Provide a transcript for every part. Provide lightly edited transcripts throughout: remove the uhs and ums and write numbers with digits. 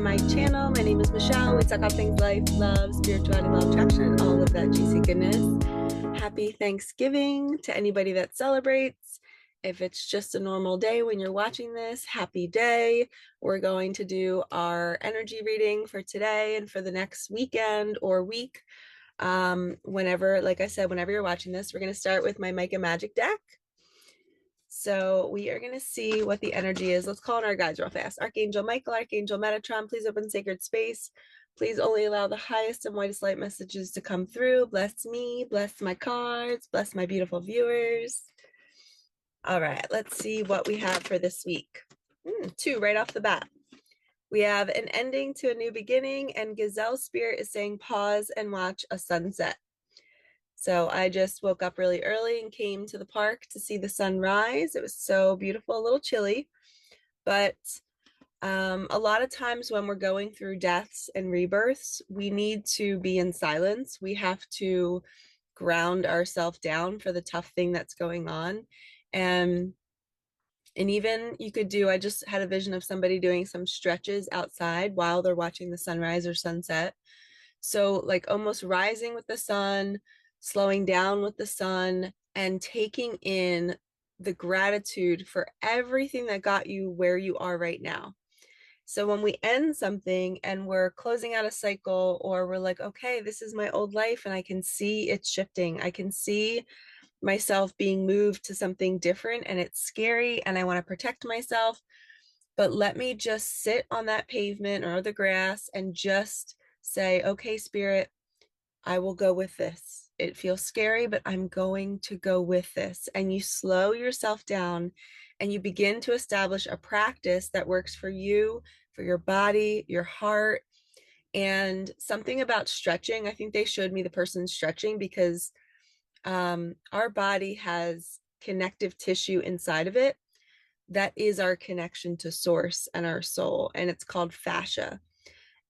my channel. My name is Michelle. We talk about things life, love, spirituality, law of attraction, all of that juicy goodness. Happy Thanksgiving to anybody that celebrates. If it's just a normal day when you're watching this, happy day. We're going to do our energy reading for today and for the next weekend or week. Whenever, like I said, whenever you're watching this, we're going to start with my Micah magic deck. So we are going to see what the energy is. Let's call on our guides real fast. Archangel Michael, Archangel Metatron, please open sacred space. Please only allow the highest and whitest light messages to come through. Bless me, bless my cards, bless my beautiful viewers. All right, let's see what we have for this week. Two right off the bat. We have an ending to a new beginning, and Gazelle Spirit is saying pause and watch a sunset. So I just woke up really early and came to the park to see the sun rise. It was so beautiful, a little chilly, but a lot of times when we're going through deaths and rebirths, we need to be in silence. We have to ground ourselves down for the tough thing that's going on. And even you could do, I just had a vision of somebody doing some stretches outside while they're watching the sunrise or sunset. So like almost rising with the sun, slowing down with the sun, and taking in the gratitude for everything that got you where you are right now. So when we end something and we're closing out a cycle, or we're like, okay, this is my old life and I can see it's shifting. I can see myself being moved to something different and it's scary and I want to protect myself. But let me just sit on that pavement or the grass and just say, okay, Spirit, I will go with this. It feels scary, but I'm going to go with this. And you slow yourself down and you begin to establish a practice that works for you, for your body, your heart. And something about stretching, I think they showed me the person stretching because our body has connective tissue inside of it. That is our connection to source and our soul. And it's called fascia.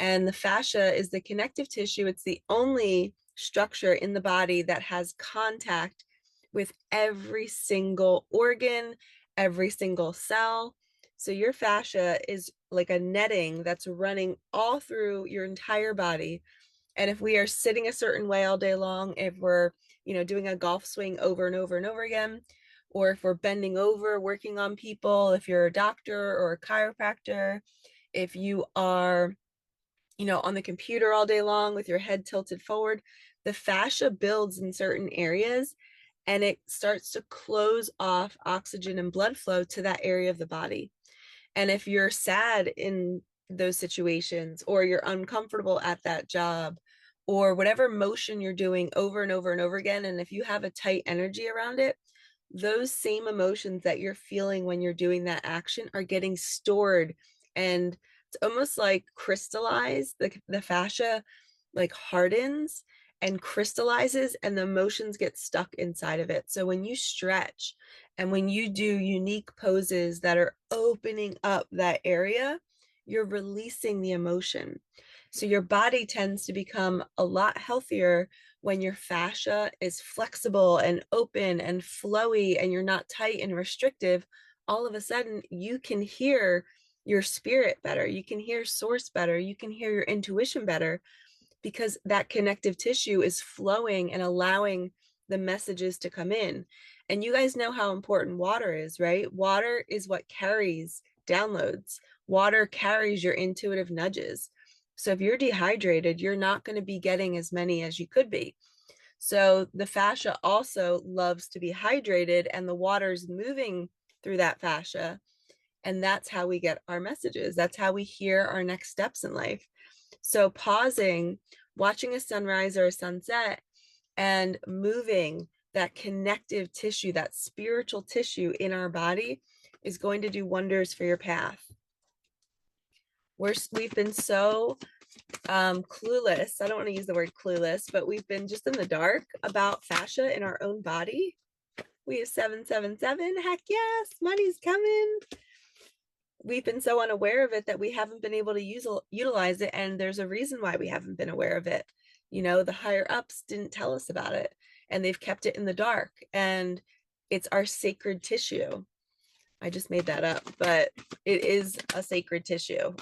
And the fascia is the connective tissue. It's the only structure in the body that has contact with every single organ, every single cell. So your fascia is like a netting that's running all through your entire body. And if we are sitting a certain way all day long, if we're, doing a golf swing over and over and over again, or if we're bending over, working on people, if you're a doctor or a chiropractor, if you are on the computer all day long with your head tilted forward, the fascia builds in certain areas and it starts to close off oxygen and blood flow to that area of the body. And if you're sad in those situations, or you're uncomfortable at that job, or whatever motion you're doing over and over and over again, and if you have a tight energy around it, those same emotions that you're feeling when you're doing that action are getting stored, and it's almost like crystallized. The fascia like hardens and crystallizes, and the emotions get stuck inside of it. So when you stretch and when you do unique poses that are opening up that area, you're releasing the emotion. So your body tends to become a lot healthier when your fascia is flexible and open and flowy and you're not tight and restrictive. All of a sudden, you can hear your spirit better. You can hear source better. You can hear your intuition better because that connective tissue is flowing and allowing the messages to come in. And you guys know how important water is, right? Water is what carries downloads. Water carries your intuitive nudges. So if you're dehydrated, you're not going to be getting as many as you could be. So the fascia also loves to be hydrated, and the water's moving through that fascia. And that's how we get our messages. That's how we hear our next steps in life. So pausing, watching a sunrise or a sunset, and moving that connective tissue, that spiritual tissue in our body is going to do wonders for your path. We've been so clueless. I don't want to use the word clueless, but we've been just in the dark about fascia in our own body. We have 777. Heck yes, money's coming. We've been so unaware of it that we haven't been able to utilize it. And there's a reason why we haven't been aware of it. The higher ups didn't tell us about it, and they've kept it in the dark. And it's our sacred tissue. I just made that up, but it is a sacred tissue.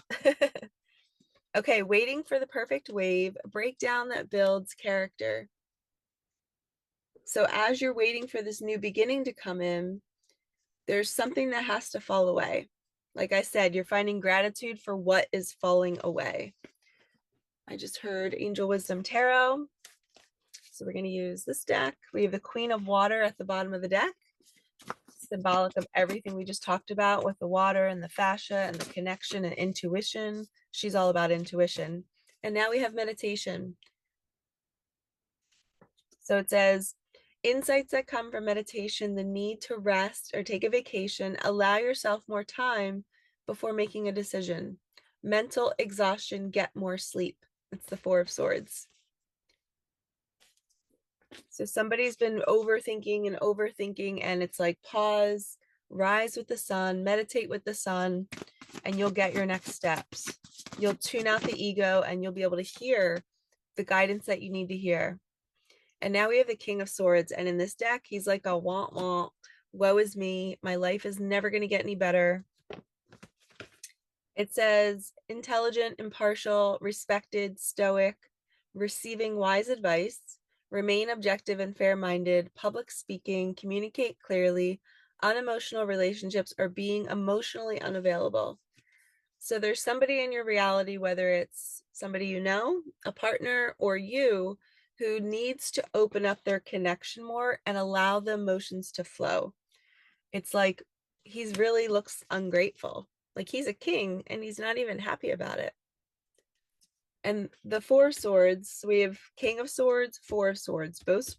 Okay, waiting for the perfect wave, a breakdown that builds character. So as you're waiting for this new beginning to come in, there's something that has to fall away. Like I said, you're finding gratitude for what is falling away. I just heard Angel Wisdom Tarot. So we're going to use this deck. We have the Queen of Water at the bottom of the deck, symbolic of everything we just talked about with the water and the fascia and the connection and intuition. She's all about intuition. And now we have meditation. So it says, insights that come from meditation, the need to rest or take a vacation, allow yourself more time before making a decision. Mental exhaustion, get more sleep. It's the Four of Swords. So somebody's been overthinking, and it's like pause, rise with the sun, meditate with the sun, and you'll get your next steps. You'll tune out the ego and you'll be able to hear the guidance that you need to hear. And now we have the King of Swords. And in this deck, he's like a wah wah, woe is me. My life is never going to get any better. It says intelligent, impartial, respected, stoic, receiving wise advice, remain objective and fair-minded, public speaking, communicate clearly, unemotional relationships, or being emotionally unavailable. So there's somebody in your reality, whether it's somebody you know, a partner, or you, who needs to open up their connection more and allow the emotions to flow. It's like he's really looks ungrateful. Like he's a king and he's not even happy about it. And the Four Swords, we have King of Swords, Four of Swords, both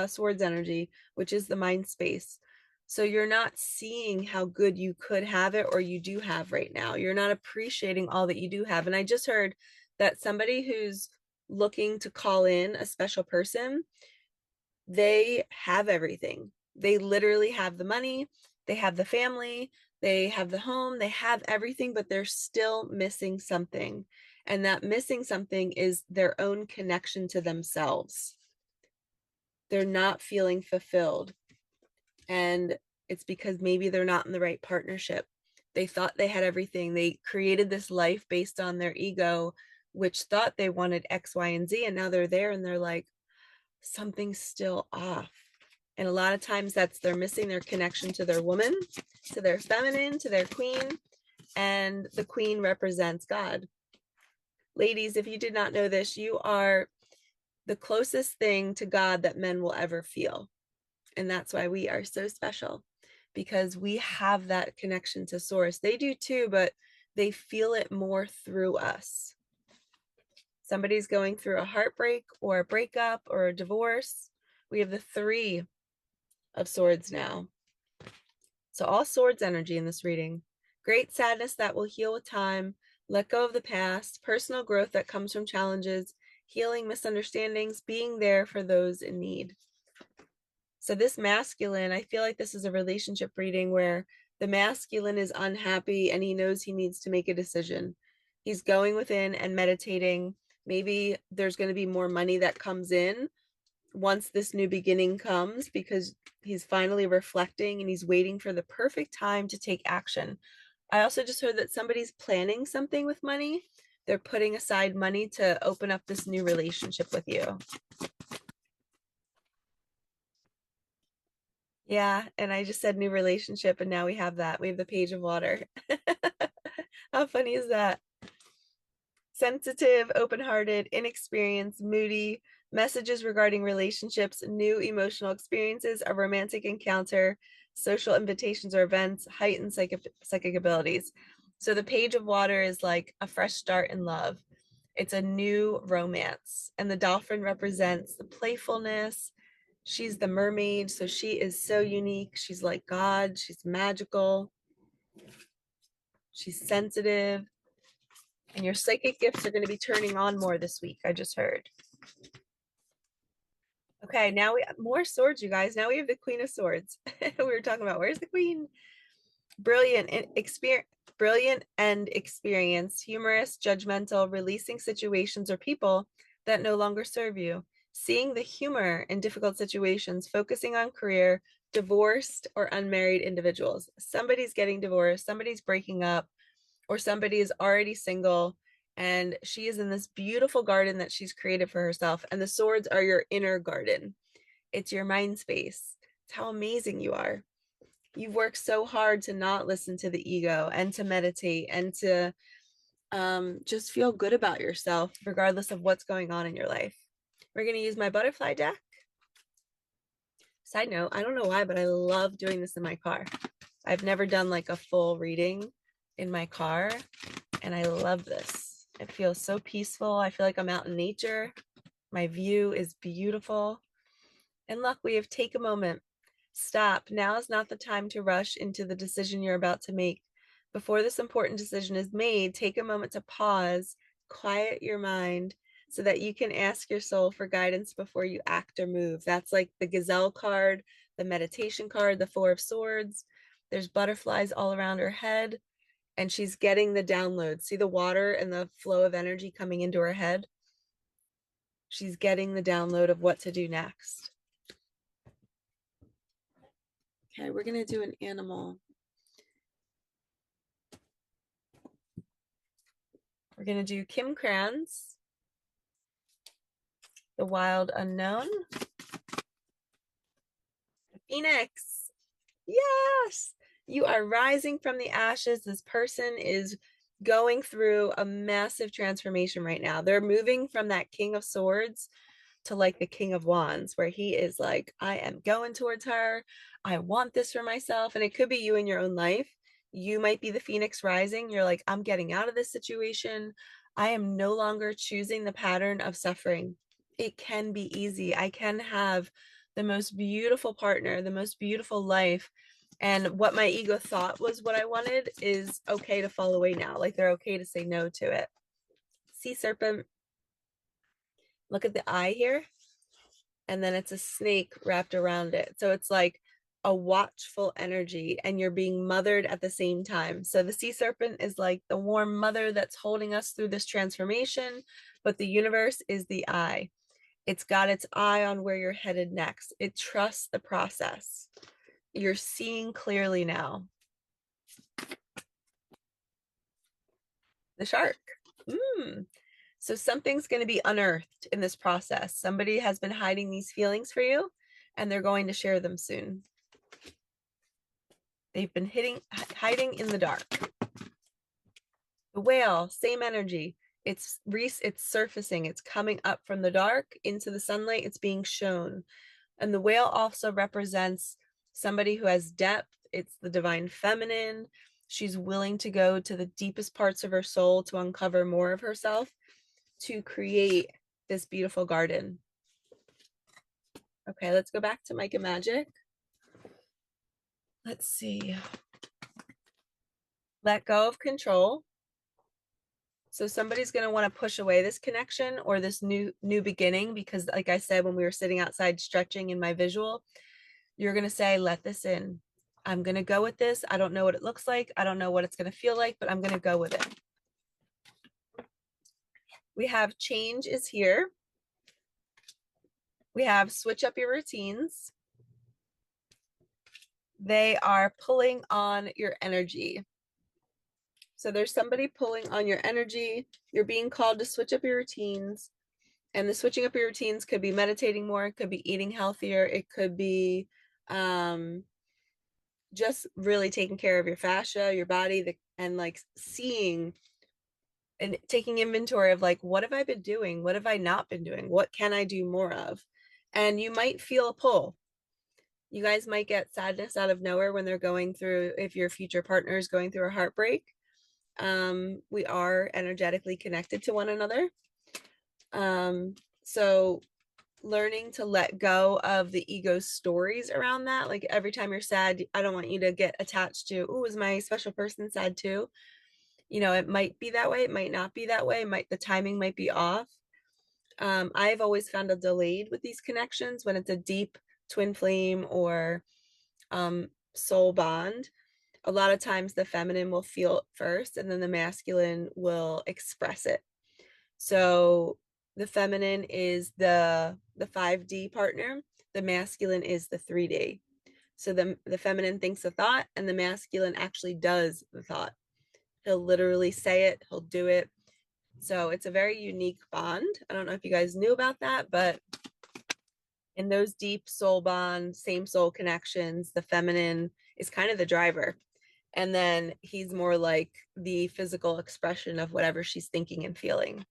swords energy, which is the mind space. So you're not seeing how good you could have it or you do have right now. You're not appreciating all that you do have. And I just heard that somebody who's looking to call in a special person, they have everything. They literally have the money, they have the family, they have the home, they have everything, but they're still missing something. And that missing something is their own connection to themselves. They're not feeling fulfilled. And it's because maybe they're not in the right partnership. They thought they had everything. They created this life based on their ego, which thought they wanted X, Y, and Z. And now they're there and they're like, something's still off. And a lot of times that's they're missing their connection to their woman, to their feminine, to their queen. And the queen represents God. Ladies, if you did not know this, you are the closest thing to God that men will ever feel. And that's why we are so special, because we have that connection to source. They do too, but they feel it more through us. Somebody's going through a heartbreak or a breakup or a divorce. We have the Three of Swords now. So all swords energy in this reading. Great sadness that will heal with time, let go of the past, personal growth that comes from challenges, healing misunderstandings, being there for those in need. So this masculine, I feel like this is a relationship reading where the masculine is unhappy and he knows he needs to make a decision. He's going within and meditating. Maybe there's going to be more money that comes in once this new beginning comes, because he's finally reflecting and he's waiting for the perfect time to take action. I also just heard that somebody's planning something with money. They're putting aside money to open up this new relationship with you. Yeah, and I just said new relationship and now we have that. We have the Page of Water. How funny is that? Sensitive, open-hearted, inexperienced, moody, messages regarding relationships, new emotional experiences, a romantic encounter, social invitations or events, heightened psychic abilities. So the Page of Water is like a fresh start in love. It's a new romance. And the dolphin represents the playfulness. She's the mermaid, so she is so unique. She's like God. She's magical. She's sensitive. And your psychic gifts are going to be turning on more this week, I just heard. Okay, now we have more swords, you guys. Now we have the Queen of Swords. We were talking about, where's the queen? Brilliant and experienced, humorous, judgmental, releasing situations or people that no longer serve you, seeing the humor in difficult situations, focusing on career, divorced or unmarried individuals. Somebody's getting divorced, somebody's breaking up, or somebody is already single And she is in this beautiful garden that she's created for herself. And the swords are your inner garden. It's your mind space. It's how amazing you are. You've worked so hard to not listen to the ego and to meditate and to just feel good about yourself, regardless of what's going on in your life. We're going to use my butterfly deck. Side note, I don't know why, but I love doing this in my car. I've never done like a full reading in my car, and I love this. It feels so peaceful. I feel like I'm out in nature. My view is beautiful. And look, we have take a moment. Stop. Now is not the time to rush into the decision you're about to make. Before this important decision is made, take a moment to pause, quiet your mind so that you can ask your soul for guidance before you act or move. That's like the gazelle card, the meditation card, the Four of Swords. There's butterflies all around her head, and she's getting the download. See the water and the flow of energy coming into her head? She's getting the download of what to do next. Okay, we're going to do an animal. We're going to do Kim Kranz, the wild unknown. The Phoenix. Yes, you are rising from the ashes. This person is going through a massive transformation right now. They're moving from that King of Swords to like the King of Wands, where he is like, I am going towards her. I want this for myself. And it could be you in your own life. You might be the Phoenix rising. You're like, I'm getting out of this situation. I am no longer choosing the pattern of suffering. It can be easy. I can have the most beautiful partner, the most beautiful life. And what my ego thought was what I wanted is okay to fall away now. Like they're okay to say no to it. Sea serpent. Look at the eye here. And then it's a snake wrapped around it. So it's like a watchful energy, and you're being mothered at the same time. So the sea serpent is like the warm mother that's holding us through this transformation, but the universe is the eye. It's got its eye on where you're headed next. It trusts the process. You're seeing clearly now. The shark. So something's going to be unearthed in this process. Somebody has been hiding these feelings for you, and they're going to share them soon. They've been hiding in the dark. The whale, same energy. It's surfacing. It's coming up from the dark into the sunlight. It's being shown. And the whale also represents somebody who has depth. It's the divine feminine. She's willing to go to the deepest parts of her soul to uncover more of herself, to create this beautiful garden. Okay, let's go back to Micah Magic. Let's see. Let go of control. So somebody's going to want to push away this connection or this new beginning, because like I said, when we were sitting outside stretching in my visual, you're going to say, let this in. I'm going to go with this. I don't know what it looks like. I don't know what it's going to feel like, but I'm going to go with it. We have change is here. We have switch up your routines. They are pulling on your energy. So there's somebody pulling on your energy. You're being called to switch up your routines. And the switching up your routines could be meditating more. It could be eating healthier. It could be just really taking care of your fascia, your body, and like seeing and taking inventory of like, what have I been doing? What have I not been doing? What can I do more of? And you might feel a pull. You guys might get sadness out of nowhere when they're going through, if your future partner is going through a heartbreak. We are energetically connected to one another. So learning to let go of the ego stories around that. Like every time you're sad, I don't want you to get attached to, oh, is my special person sad too? You know, it might be that way. It might not be that way. The timing might be off. I've always found a delayed with these connections when it's a deep twin flame or soul bond. A lot of times the feminine will feel it first, and then the masculine will express it. So the feminine is the 5D partner. The masculine is the 3D. So the feminine thinks a thought, and the masculine actually does the thought. He'll literally say it. He'll do it. So it's a very unique bond. I don't know if you guys knew about that, but in those deep soul bonds, same soul connections, the feminine is kind of the driver. And then he's more like the physical expression of whatever she's thinking and feeling.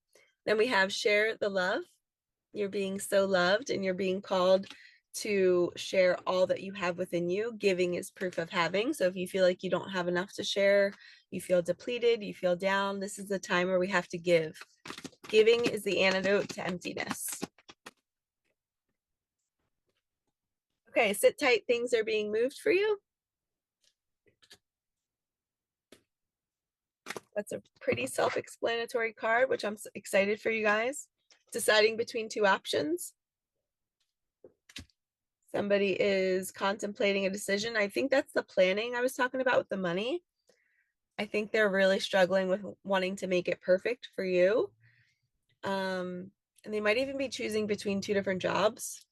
Then we have share the love. You're being so loved and you're being called to share all that you have within you. Giving is proof of having. So if you feel like you don't have enough to share, you feel depleted, you feel down, this is the time where we have to give. Giving is the antidote to emptiness. Okay, sit tight. Things are being moved for you. That's a pretty self-explanatory card, which I'm excited for you guys. Deciding between two options. Somebody is contemplating a decision. I think that's the planning I was talking about with the money. I think they're really struggling with wanting to make it perfect for you. And they might even be choosing between two different jobs.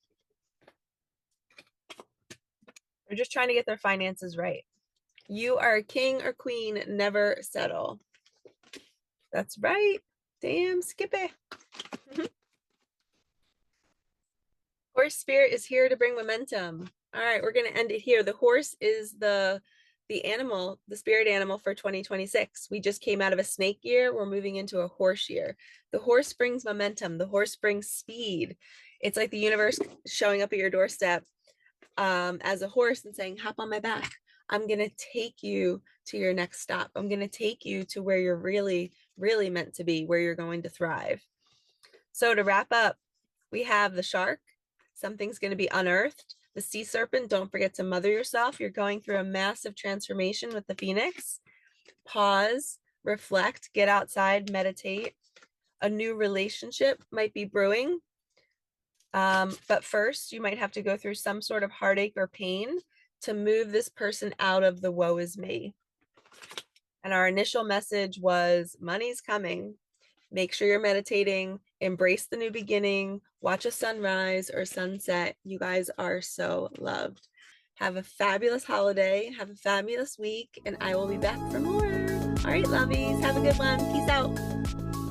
They're just trying to get their finances right. You are a king or queen, never settle. That's right. Damn, Skippy. Horse spirit is here to bring momentum. All right, we're going to end it here. The horse is the animal, the spirit animal for 2026. We just came out of a snake year. We're moving into a horse year. The horse brings momentum. The horse brings speed. It's like the universe showing up at your doorstep as a horse and saying, hop on my back. I'm going to take you to your next stop. I'm going to take you to where you're really, really meant to be, where you're going to thrive. So to wrap up, we have the shark. Something's going to be unearthed. The sea serpent, don't forget to mother yourself. You're going through a massive transformation with the phoenix. Pause, reflect, get outside, meditate. A new relationship might be brewing. But first, you might have to go through some sort of heartache or pain to move this person out of the woe is me. And our initial message was money's coming. Make sure you're meditating, embrace the new beginning, watch a sunrise or sunset. You guys are so loved. Have a fabulous holiday, have a fabulous week, and I will be back for more. All right, lovies, have a good one. Peace out.